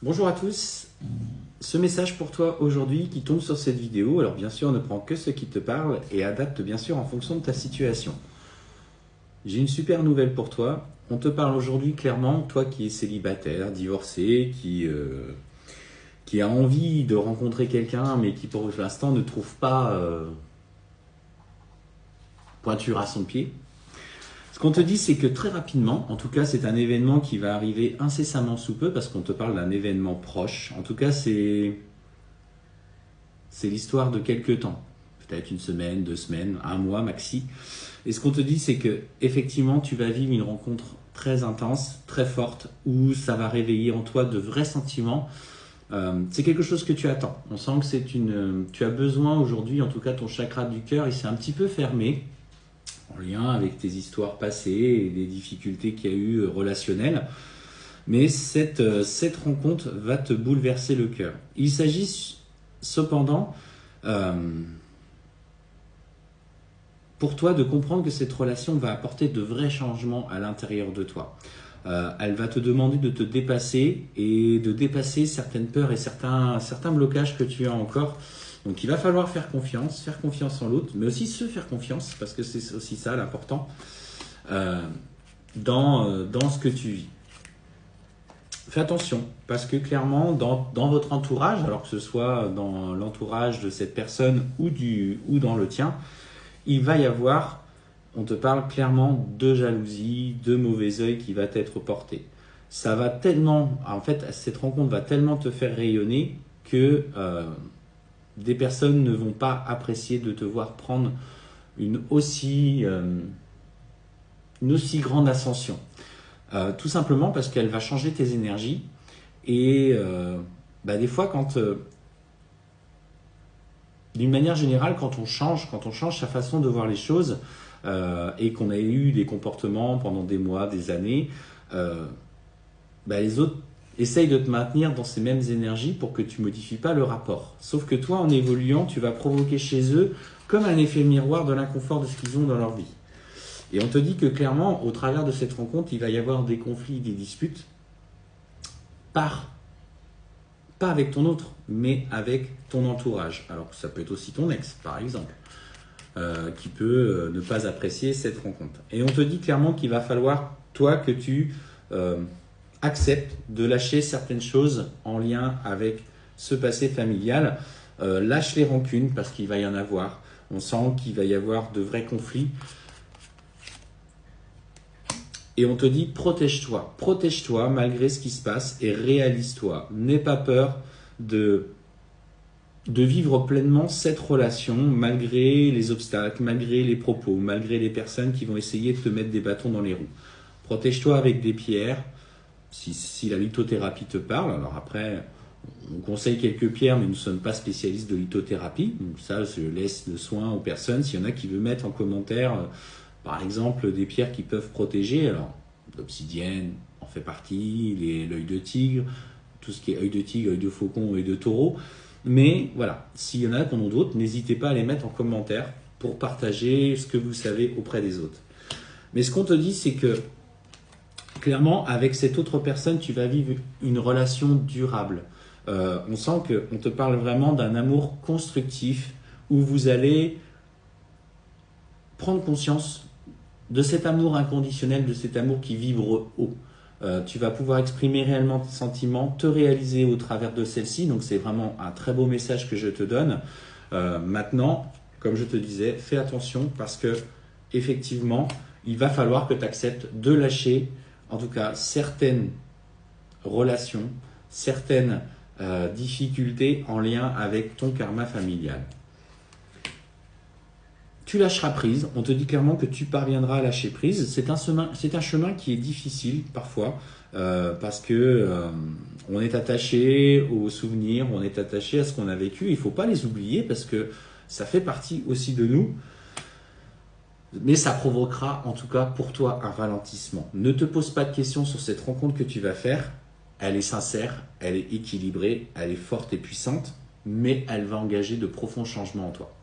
Bonjour à tous, ce message pour toi aujourd'hui qui tombe sur cette vidéo, alors bien sûr ne prend que ce qui te parle et adapte bien sûr en fonction de ta situation. J'ai une super nouvelle pour toi, on te parle aujourd'hui clairement, toi qui es célibataire, divorcé, qui a envie de rencontrer quelqu'un mais qui pour l'instant ne trouve pas pointure à son pied. Ce qu'on te dit, c'est que très rapidement, en tout cas c'est un événement qui va arriver incessamment sous peu parce qu'on te parle d'un événement proche. En tout cas c'est l'histoire de quelques temps, peut-être une semaine, 2 semaines, un mois maxi. Et ce qu'on te dit, c'est que effectivement tu vas vivre une rencontre très intense, très forte, où ça va réveiller en toi de vrais sentiments. C'est quelque chose que tu attends. On sent que tu as besoin aujourd'hui, en tout cas ton chakra du cœur, il s'est un petit peu fermé en lien avec tes histoires passées et des difficultés qu'il y a eu relationnelles. Mais cette rencontre va te bouleverser le cœur. Il s'agit cependant pour toi de comprendre que cette relation va apporter de vrais changements à l'intérieur de toi. Elle va te demander de te dépasser et de dépasser certaines peurs et certains blocages que tu as encore. Donc il va falloir faire confiance en l'autre, mais aussi se faire confiance, parce que c'est aussi ça l'important, dans ce que tu vis. Fais attention, parce que clairement, dans votre entourage, alors que ce soit dans l'entourage de cette personne ou dans le tien, il va y avoir, on te parle clairement de jalousie, de mauvais œil qui va être porté. Ça va tellement, en fait, cette rencontre va tellement te faire rayonner que des personnes ne vont pas apprécier de te voir prendre une aussi grande ascension. Tout simplement parce qu'elle va changer tes énergies et des fois d'une manière générale quand on change sa façon de voir les choses et qu'on a eu des comportements pendant des mois, des années, les autres essayent de te maintenir dans ces mêmes énergies pour que tu ne modifies pas le rapport. Sauf que toi, en évoluant, tu vas provoquer chez eux comme un effet miroir de l'inconfort de ce qu'ils ont dans leur vie. Et on te dit que clairement, au travers de cette rencontre, il va y avoir des conflits, des disputes, pas avec ton autre, mais avec ton entourage. Alors que ça peut être aussi ton ex, par exemple, qui peut ne pas apprécier cette rencontre. Et on te dit clairement qu'il va falloir, toi, que tu acceptes de lâcher certaines choses en lien avec ce passé familial. Lâche les rancunes, parce qu'il va y en avoir. On sent qu'il va y avoir de vrais conflits. Et on te dit protège-toi malgré ce qui se passe et réalise-toi. N'aie pas peur de vivre pleinement cette relation malgré les obstacles, malgré les propos, malgré les personnes qui vont essayer de te mettre des bâtons dans les roues. Protège-toi avec des pierres, si la lithothérapie te parle. Alors après, on conseille quelques pierres, mais nous ne sommes pas spécialistes de lithothérapie. Donc ça, je laisse le soin aux personnes. S'il y en a qui veulent mettre en commentaire... par exemple, des pierres qui peuvent protéger, alors l'obsidienne en fait partie, l'œil de tigre, tout ce qui est œil de tigre, œil de faucon, œil de taureau. Mais voilà, s'il y en a qui en ont d'autres, n'hésitez pas à les mettre en commentaire pour partager ce que vous savez auprès des autres. Mais ce qu'on te dit, c'est que clairement, avec cette autre personne, tu vas vivre une relation durable. On sent qu'on te parle vraiment d'un amour constructif où vous allez prendre conscience de cet amour inconditionnel, de cet amour qui vibre haut. Tu vas pouvoir exprimer réellement tes sentiments, te réaliser au travers de celle-ci. Donc c'est vraiment un très beau message que je te donne. Maintenant, comme je te disais, fais attention parce que effectivement, il va falloir que tu acceptes de lâcher, en tout cas, certaines relations, certaines difficultés en lien avec ton karma familial. Tu lâcheras prise, on te dit clairement que tu parviendras à lâcher prise. C'est un chemin qui est difficile parfois parce que on est attaché aux souvenirs, on est attaché à ce qu'on a vécu. Il ne faut pas les oublier parce que ça fait partie aussi de nous. Mais ça provoquera en tout cas pour toi un ralentissement. Ne te pose pas de questions sur cette rencontre que tu vas faire. Elle est sincère, elle est équilibrée, elle est forte et puissante, mais elle va engager de profonds changements en toi.